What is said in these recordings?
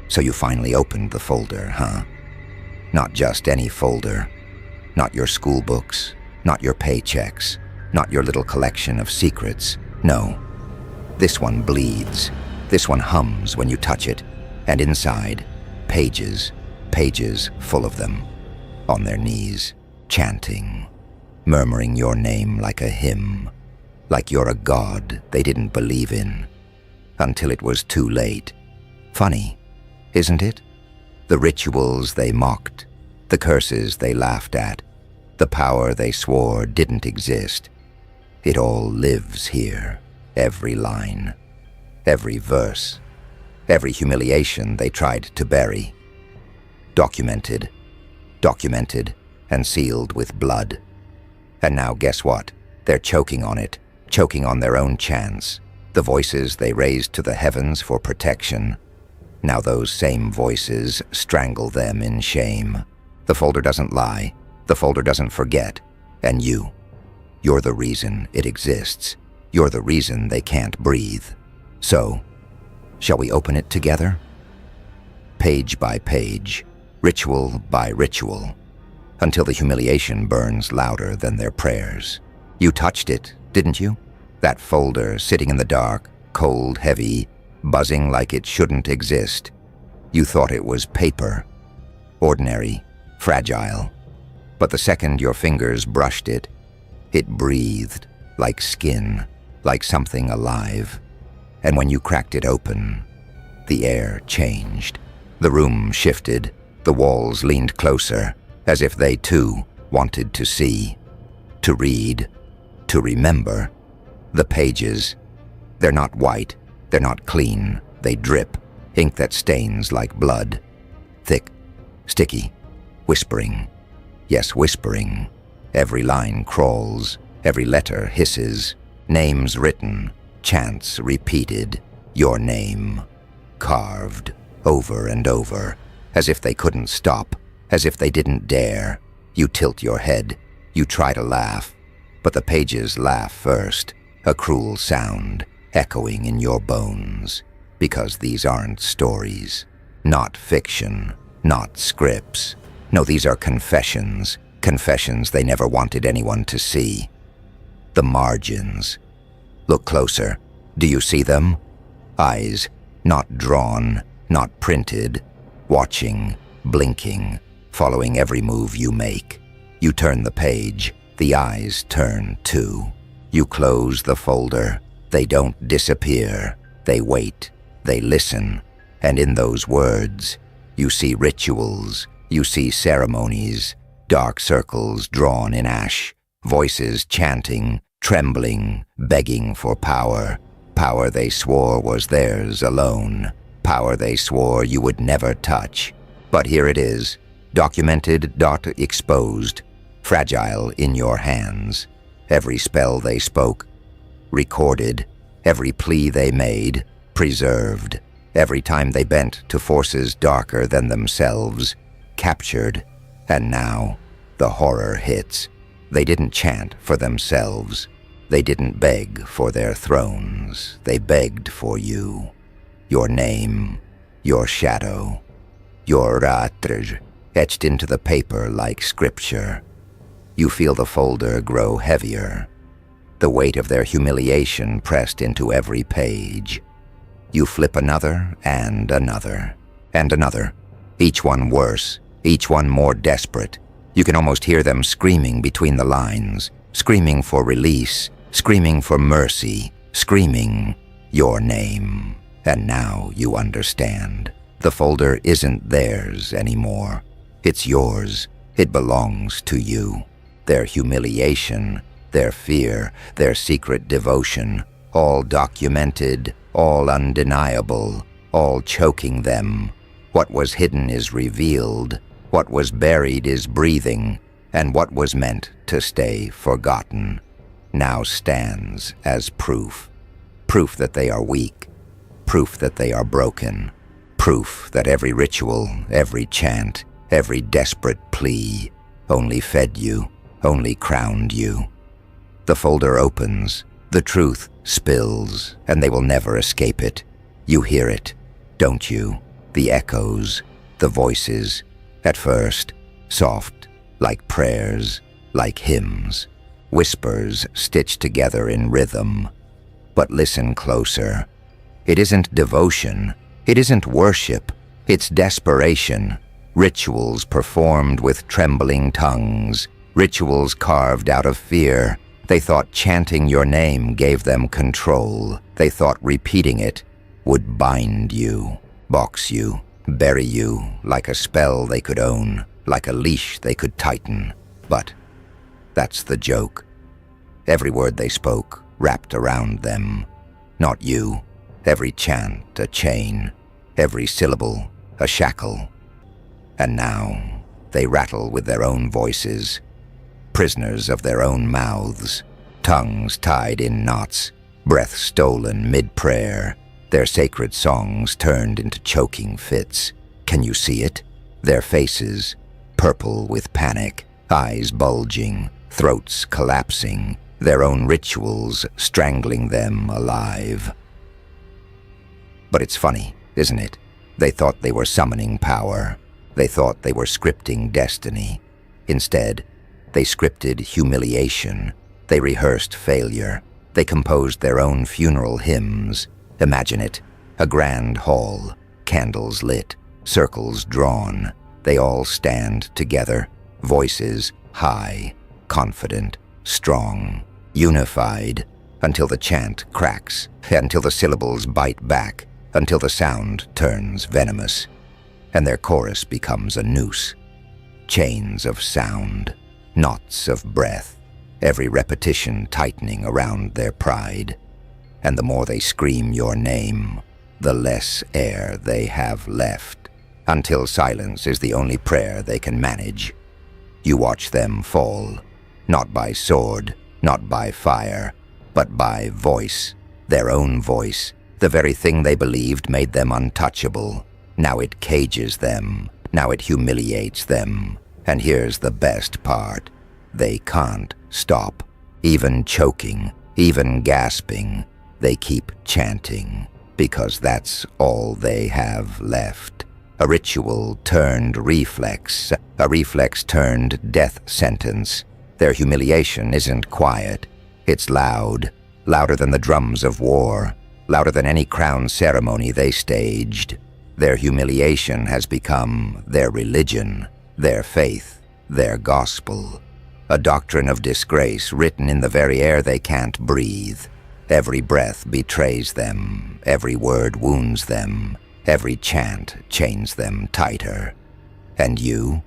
So you finally opened the folder, huh? Not just any folder. Not your school books, not your paychecks, not your little collection of secrets. No. This one bleeds. This one hums when you touch it. And inside, pages, pages full of them. On their knees, chanting, murmuring your name like a hymn. Like you're a god they didn't believe in. Until it was too late. Funny, isn't it? The rituals they mocked, the curses they laughed at, the power they swore didn't exist. It all lives here, every line, every verse, every humiliation they tried to bury. Documented, documented, and sealed with blood. And now guess what? They're choking on it, choking on their own chants, the voices they raised to the heavens for protection. Now those same voices strangle them in shame. The folder doesn't lie. The folder doesn't forget. And you're the reason it exists. You're the reason they can't breathe. So, shall we open it together? Page by page, ritual by ritual, until the humiliation burns louder than their prayers. You touched it, didn't you? That folder sitting in the dark, cold, heavy, buzzing like it shouldn't exist. You thought it was paper, ordinary, fragile. But the second your fingers brushed it, it breathed like skin, like something alive. And when you cracked it open, the air changed. The room shifted, the walls leaned closer, as if they too wanted to see, to read, to remember. The pages, they're not white, they're not clean, they drip, ink that stains like blood. Thick, sticky, whispering. Yes, whispering. Every line crawls, every letter hisses. Names written, chants repeated. Your name, carved over and over, as if they couldn't stop, as if they didn't dare. You tilt your head, you try to laugh, but the pages laugh first, a cruel sound echoing in your bones. Because these aren't stories, not fiction, not scripts. No, these are confessions, confessions they never wanted anyone to see. The margins. Look closer. Do you see them? Eyes, not drawn, not printed, watching, blinking, following every move you make. You turn the page, the eyes turn too. You close the folder. They don't disappear. They wait. They listen. And in those words, you see rituals. You see ceremonies, dark circles drawn in ash, voices chanting, trembling, begging for power. Power they swore was theirs alone. Power they swore you would never touch. But here it is, documented, exposed, fragile in your hands. Every spell they spoke, recorded. Every plea they made, preserved. Every time they bent to forces darker than themselves, captured. And now, the horror hits. They didn't chant for themselves. They didn't beg for their thrones. They begged for you. Your name, your shadow, your ratrj, etched into the paper like scripture. You feel the folder grow heavier, the weight of their humiliation pressed into every page. You flip another and another, and another, each one worse, each one more desperate. You can almost hear them screaming between the lines, screaming for release, screaming for mercy, screaming your name. And now you understand. The folder isn't theirs anymore. It's yours. It belongs to you. Their humiliation, their fear, their secret devotion, all documented, all undeniable, all choking them. What was hidden is revealed. What was buried is breathing, and what was meant to stay forgotten now stands as proof. Proof that they are weak, proof that they are broken, proof that every ritual, every chant, every desperate plea only fed you, only crowned you. The folder opens, the truth spills, and they will never escape it. You hear it, don't you? The echoes, the voices, at first, soft, like prayers, like hymns, whispers stitched together in rhythm. But listen closer. It isn't devotion, it isn't worship, it's desperation. Rituals performed with trembling tongues, rituals carved out of fear. They thought chanting your name gave them control. They thought repeating it would bind you, box you, bury you like a spell they could own, like a leash they could tighten. But that's the joke. Every word they spoke wrapped around them. Not you. Every chant a chain, every syllable a shackle. And now they rattle with their own voices, prisoners of their own mouths, tongues tied in knots, breath stolen mid-prayer, their sacred songs turned into choking fits. Can you see it? Their faces, purple with panic, eyes bulging, throats collapsing, their own rituals strangling them alive. But it's funny, isn't it? They thought they were summoning power. They thought they were scripting destiny. Instead, they scripted humiliation. They rehearsed failure. They composed their own funeral hymns. Imagine it, a grand hall, candles lit, circles drawn. They all stand together, voices high, confident, strong, unified, until the chant cracks, until the syllables bite back, until the sound turns venomous, and their chorus becomes a noose. Chains of sound, knots of breath, every repetition tightening around their pride. And the more they scream your name, the less air they have left, until silence is the only prayer they can manage. You watch them fall, not by sword, not by fire, but by voice, their own voice. The very thing they believed made them untouchable. Now it cages them. Now it humiliates them. And here's the best part. They can't stop. Even choking, even gasping, they keep chanting, because that's all they have left. A ritual turned reflex, a reflex turned death sentence. Their humiliation isn't quiet. It's loud, louder than the drums of war, louder than any crown ceremony they staged. Their humiliation has become their religion, their faith, their gospel. A doctrine of disgrace written in the very air they can't breathe. Every breath betrays them, every word wounds them, every chant chains them tighter. And you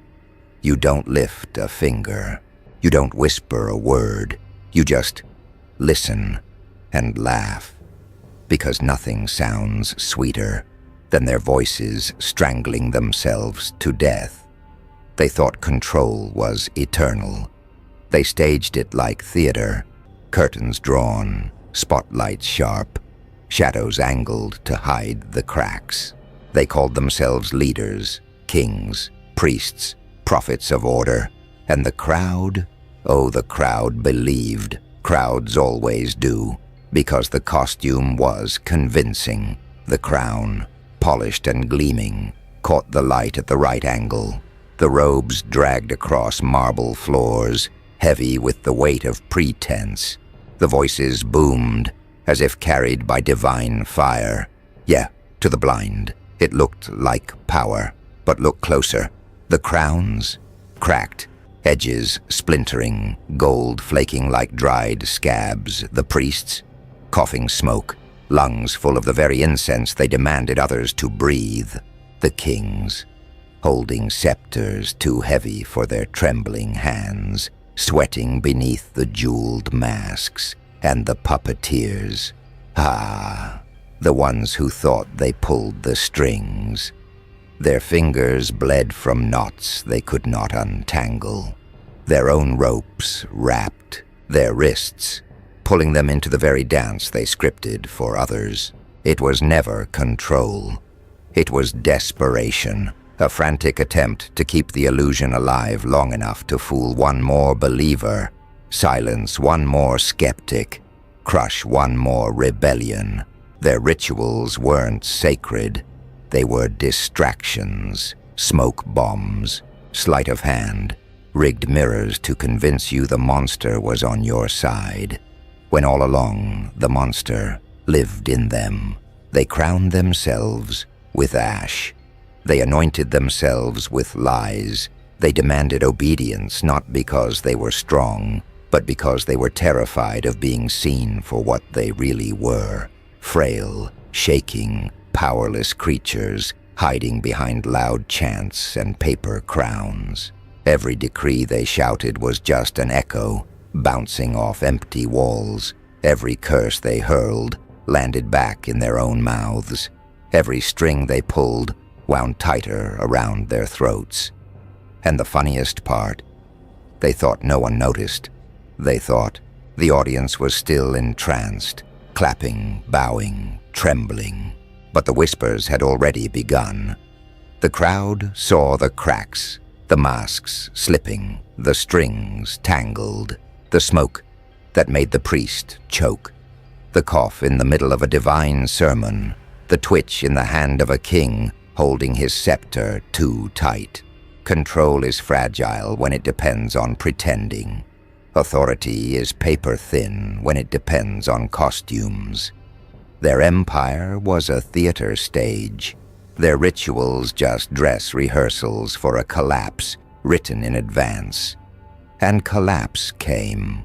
don't lift a finger. You don't whisper a word. You just listen and laugh, because nothing sounds sweeter than their voices strangling themselves to death. They thought control was eternal. They staged it like theater, curtains drawn, spotlights sharp, shadows angled to hide the cracks. They called themselves leaders, kings, priests, prophets of order. And the crowd? Oh, the crowd believed. Crowds always do, because the costume was convincing. The crown, polished and gleaming, caught the light at the right angle. The robes dragged across marble floors, heavy with the weight of pretense. The voices boomed, as if carried by divine fire. Yeah, to the blind, it looked like power. But look closer. The crowns? Cracked, edges splintering, gold flaking like dried scabs. The priests? Coughing smoke, lungs full of the very incense they demanded others to breathe. The kings? Holding scepters too heavy for their trembling hands, sweating beneath the jeweled masks. And the puppeteers? Ah, the ones who thought they pulled the strings. Their fingers bled from knots they could not untangle. Their own ropes wrapped their wrists, pulling them into the very dance they scripted for others. It was never control. It was desperation, a frantic attempt to keep the illusion alive long enough to fool one more believer, silence one more skeptic, crush one more rebellion. Their rituals weren't sacred. they were distractions, smoke bombs, sleight of hand, rigged mirrors to convince you the monster was on your side, when all along the monster lived in them. They crowned themselves with ash. They anointed themselves with lies. They demanded obedience not because they were strong, but because they were terrified of being seen for what they really were: frail, shaking, powerless creatures hiding behind loud chants and paper crowns. Every decree they shouted was just an echo, bouncing off empty walls. Every curse they hurled landed back in their own mouths. Every string they pulled wound tighter around their throats. And the funniest part, they thought no one noticed. They thought the audience was still entranced, clapping, bowing, trembling. But the whispers had already begun. The crowd saw the cracks, the masks slipping, the strings tangled, the smoke that made the priest choke, the cough in the middle of a divine sermon, the twitch in the hand of a king holding his scepter too tight. Control is fragile when it depends on pretending. Authority is paper-thin when it depends on costumes. Their empire was a theater stage. Their rituals just dress rehearsals for a collapse written in advance. And collapse came.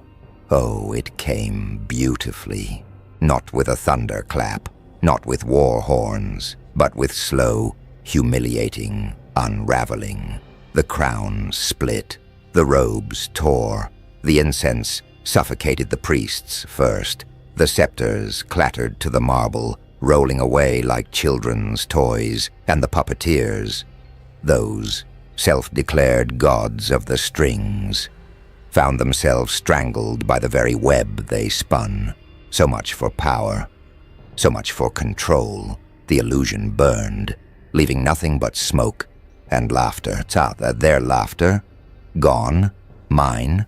Oh, it came beautifully. Not with a thunderclap, not with war horns, but with slow, humiliating unraveling. The crown split, the robes tore, the incense suffocated the priests first. The scepters clattered to the marble, rolling away like children's toys, and the puppeteers, those self-declared gods of the strings, found themselves strangled by the very web they spun. So much for power, so much for control. The illusion burned, leaving nothing but smoke and laughter. Their laughter, gone, mine,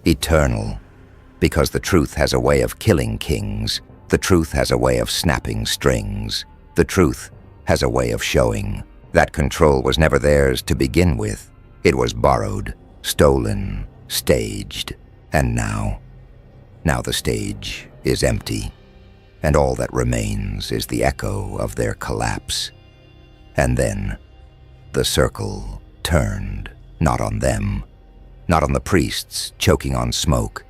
eternal. Because the truth has a way of killing kings. The truth has a way of snapping strings. The truth has a way of showing that control was never theirs to begin with. It was borrowed, stolen, staged, and now the stage is empty, and all that remains is the echo of their collapse. And then the circle turned, not on them, not on the priests choking on smoke,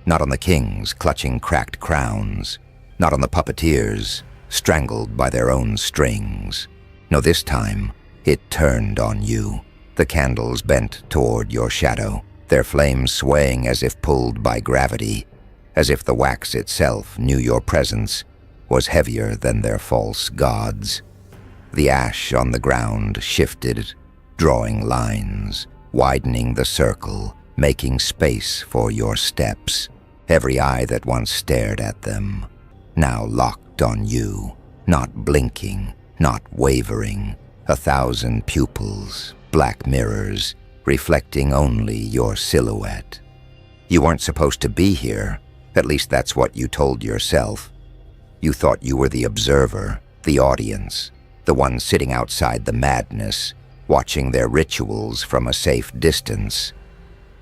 not on the kings clutching cracked crowns, not on the puppeteers strangled by their own strings. No, this time it turned on you. The candles bent toward your shadow, their flames swaying as if pulled by gravity, as if the wax itself knew your presence was heavier than their false gods. The ash on the ground shifted, drawing lines, widening the circle, making space for your steps. Every eye that once stared at them, now locked on you, not blinking, not wavering. 1,000 pupils, black mirrors, reflecting only your silhouette. You weren't supposed to be here. At least that's what you told yourself. You thought you were the observer, the audience, the one sitting outside the madness, watching their rituals from a safe distance.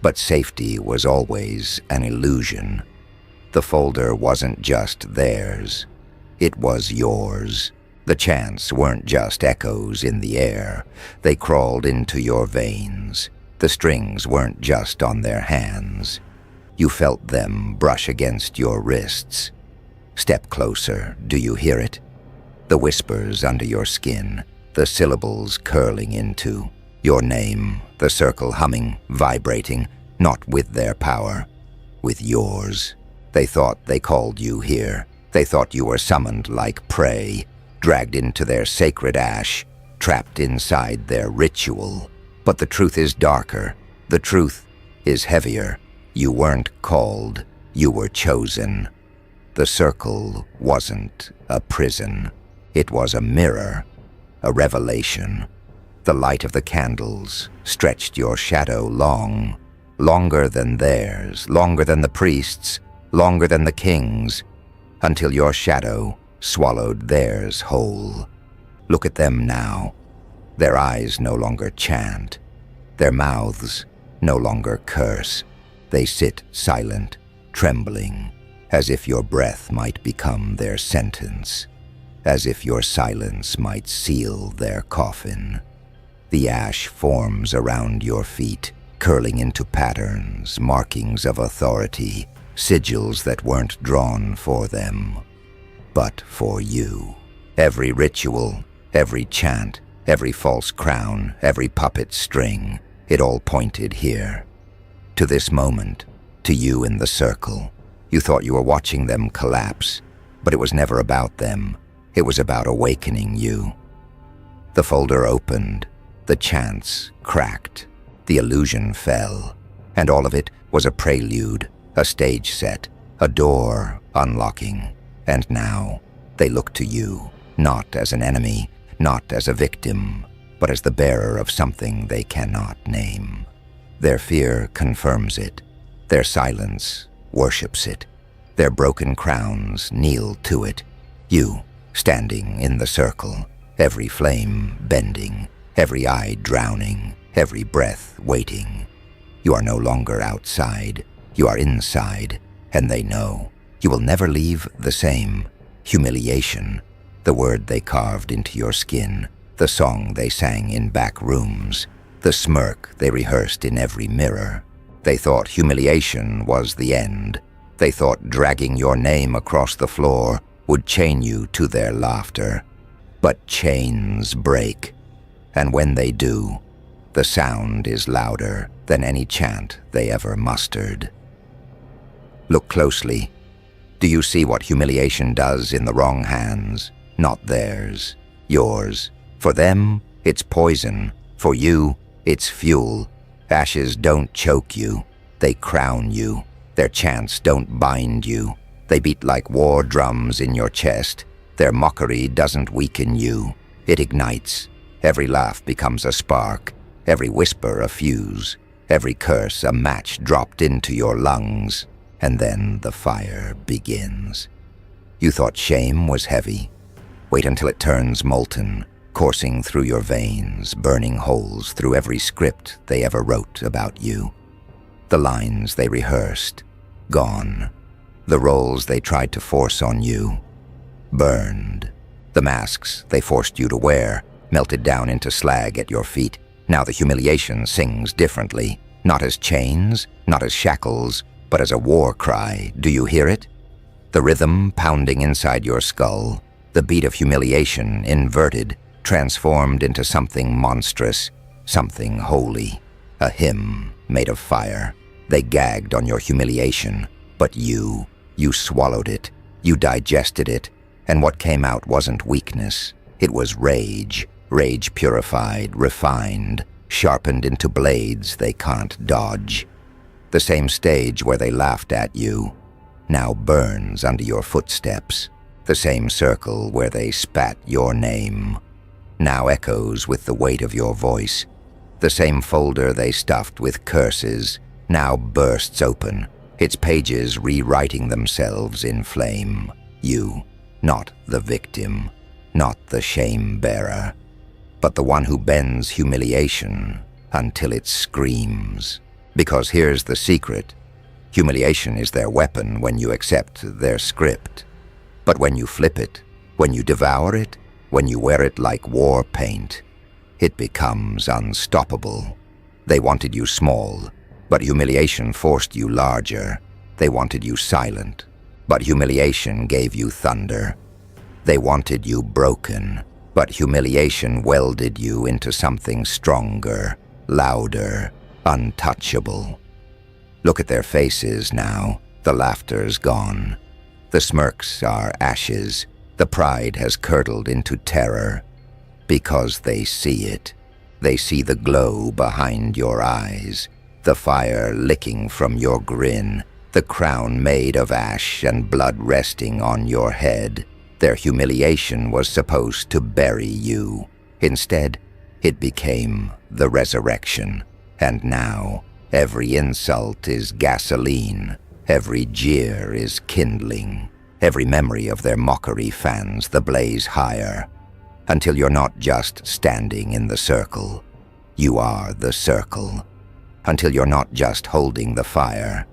But safety was always an illusion. The folder wasn't just theirs. It was yours. The chants weren't just echoes in the air. They crawled into your veins. The strings weren't just on their hands. You felt them brush against your wrists. Step closer, do you hear it? The whispers under your skin, the syllables curling into your name, the circle humming, vibrating, not with their power, with yours. They thought they called you here. They thought you were summoned like prey, dragged into their sacred ash, trapped inside their ritual. But the truth is darker. The truth is heavier. You weren't called. You were chosen. The circle wasn't a prison. It was a mirror, a revelation. The light of the candles stretched your shadow long, longer than theirs, longer than the priests, longer than the kings, until your shadow swallowed theirs whole. Look at them now. Their eyes no longer chant. Their mouths no longer curse. They sit silent, trembling, as if your breath might become their sentence, as if your silence might seal their coffin. The ash forms around your feet, curling into patterns, markings of authority, sigils that weren't drawn for them, but for you. Every ritual, every chant, every false crown, every puppet string, it all pointed here. To this moment, to you in the circle. You thought you were watching them collapse, but it was never about them. It was about awakening you. The folder opened, the chants cracked, the illusion fell, and all of it was a prelude, a stage set, a door unlocking. And now, they look to you, not as an enemy, not as a victim, but as the bearer of something they cannot name. Their fear confirms it. Their silence worships it. Their broken crowns kneel to it. You, standing in the circle, every flame bending, every eye drowning, every breath waiting. You are no longer outside. You are inside, and they know. You will never leave the same. Humiliation, the word they carved into your skin, the song they sang in back rooms, the smirk they rehearsed in every mirror. They thought humiliation was the end. They thought dragging your name across the floor would chain you to their laughter. But chains break, and when they do, the sound is louder than any chant they ever mustered. Look closely. Do you see what humiliation does in the wrong hands? Not theirs, yours. For them, it's poison. For you, it's fuel. Ashes don't choke you. They crown you. Their chants don't bind you. They beat like war drums in your chest. Their mockery doesn't weaken you. It ignites. Every laugh becomes a spark. Every whisper a fuse. Every curse a match dropped into your lungs. And then the fire begins. You thought shame was heavy. Wait until it turns molten, coursing through your veins, burning holes through every script they ever wrote about you. The lines they rehearsed, gone. The roles they tried to force on you, burned. The masks they forced you to wear, melted down into slag at your feet. Now the humiliation sings differently, not as chains, not as shackles, but as a war cry. Do you hear it? The rhythm pounding inside your skull, the beat of humiliation inverted, transformed into something monstrous, something holy, a hymn made of fire. They gagged on your humiliation, but you swallowed it, you digested it, and what came out wasn't weakness, it was rage, rage purified, refined, sharpened into blades they can't dodge. The same stage where they laughed at you now burns under your footsteps. The same circle where they spat your name now echoes with the weight of your voice. The same folder they stuffed with curses now bursts open, its pages rewriting themselves in flame. You, not the victim, not the shame-bearer, but the one who bends humiliation until it screams. Because here's the secret. Humiliation is their weapon when you accept their script. But when you flip it, when you devour it, when you wear it like war paint, it becomes unstoppable. They wanted you small, but humiliation forced you larger. They wanted you silent, but humiliation gave you thunder. They wanted you broken, but humiliation welded you into something stronger, louder, untouchable. Look at their faces now. The laughter's gone. The smirks are ashes. The pride has curdled into terror. Because they see it. They see the glow behind your eyes, the fire licking from your grin, the crown made of ash and blood resting on your head. Their humiliation was supposed to bury you. Instead, it became the resurrection. And now, every insult is gasoline, every jeer is kindling, every memory of their mockery fans the blaze higher. until you're not just standing in the circle. You are the circle. Until you're not just holding the fire.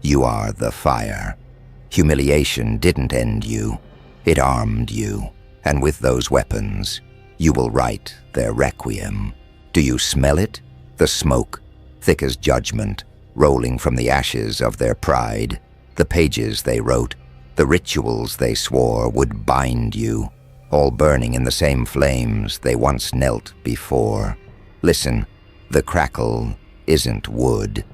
You are the fire. Humiliation didn't end you. It armed you. And with those weapons, you will write their requiem. Do you smell it? The smoke, thick as judgment, rolling from the ashes of their pride. The pages they wrote, the rituals they swore would bind you, all burning in the same flames they once knelt before. Listen, the crackle isn't wood.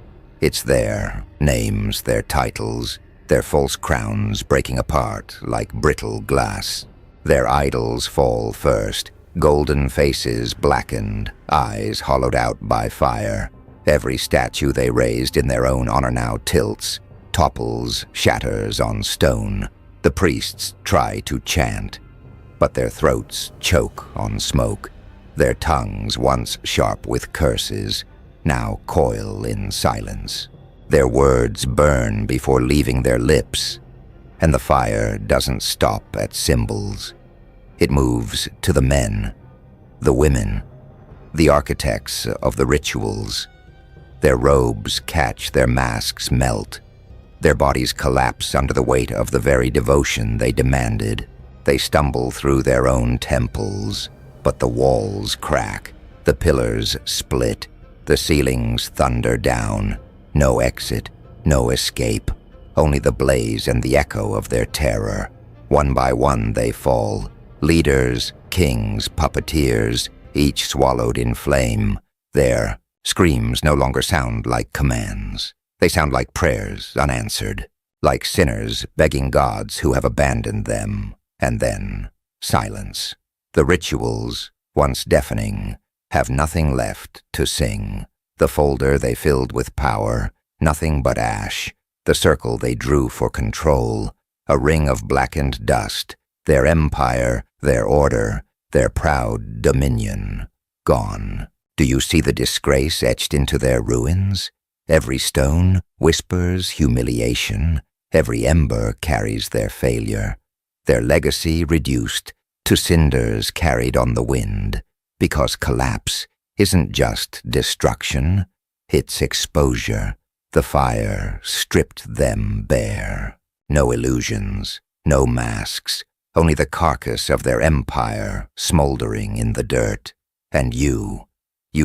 It's their names, their titles, their false crowns breaking apart like brittle glass. Their idols fall first, golden faces blackened, eyes hollowed out by fire. Every statue they raised in their own honor now tilts, topples, shatters on stone. The priests try to chant, but their throats choke on smoke. Their tongues, once sharp with curses, now coil in silence. Their words burn before leaving their lips, and the fire doesn't stop at symbols. It moves to the men, the women, the architects of the rituals. Their robes catch, their masks melt. Their bodies collapse under the weight of the very devotion they demanded. They stumble through their own temples, but the walls crack, the pillars split, the ceilings thunder down. No exit, no escape, only the blaze and the echo of their terror. One by one they fall, leaders, kings, puppeteers, each swallowed in flame. Their screams no longer sound like commands. They sound like prayers unanswered, like sinners begging gods who have abandoned them. And then, silence. The rituals, once deafening, have nothing left to sing. The folder they filled with power, nothing but ash. The circle they drew for control, a ring of blackened dust. Their empire, their order, their proud dominion, gone. Do you see the disgrace etched into their ruins? Every stone whispers humiliation. Every ember carries their failure. Their legacy reduced to cinders carried on the wind. Because collapse isn't just destruction, it's exposure. The fire stripped them bare. No illusions, no masks, only the carcass of their empire smoldering in the dirt. And you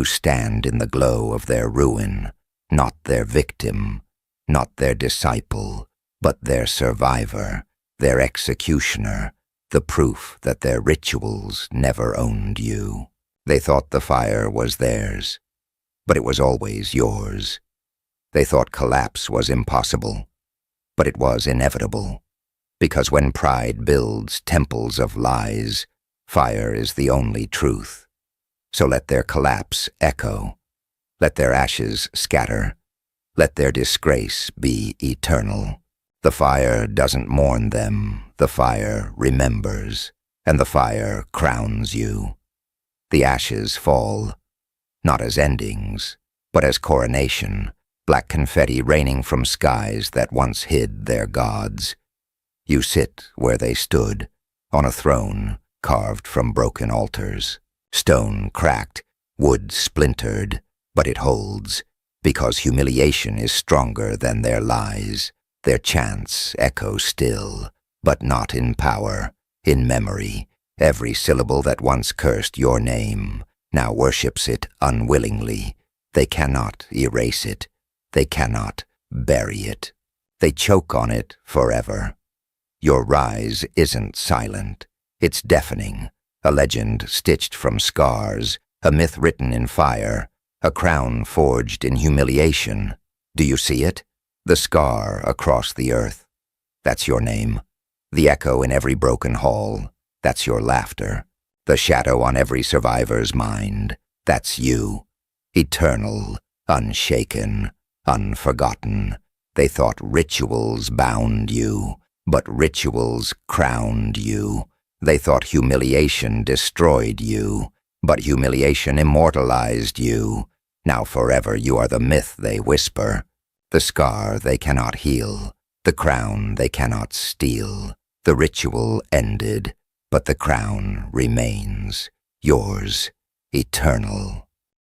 stand in the glow of their ruin, not their victim, not their disciple, but their survivor, their executioner, the proof that their rituals never owned you. They thought the fire was theirs, but it was always yours. They thought collapse was impossible, but it was inevitable. Because when pride builds temples of lies, fire is the only truth. So let their collapse echo. Let their ashes scatter. Let their disgrace be eternal. The fire doesn't mourn them. The fire remembers, and the fire crowns you. The ashes fall, not as endings, but as coronation, black confetti raining from skies that once hid their gods. You sit where they stood, on a throne carved from broken altars. Stone cracked, wood splintered, but it holds, because humiliation is stronger than their lies. Their chants echo still, but not in power, in memory. Every syllable that once cursed your name now worships it unwillingly. They cannot erase it. They cannot bury it. They choke on it forever. Your rise isn't silent. It's deafening. A legend stitched from scars, a myth written in fire, a crown forged in humiliation. Do you see it? The scar across the earth. That's your name. The echo in every broken hall. That's your laughter. The shadow on every survivor's mind. That's you. Eternal, unshaken, unforgotten. They thought rituals bound you, but rituals crowned you. They thought humiliation destroyed you, but humiliation immortalized you. Now forever you are the myth they whisper, the scar they cannot heal, the crown they cannot steal. The ritual ended, but the crown remains. Yours, eternal.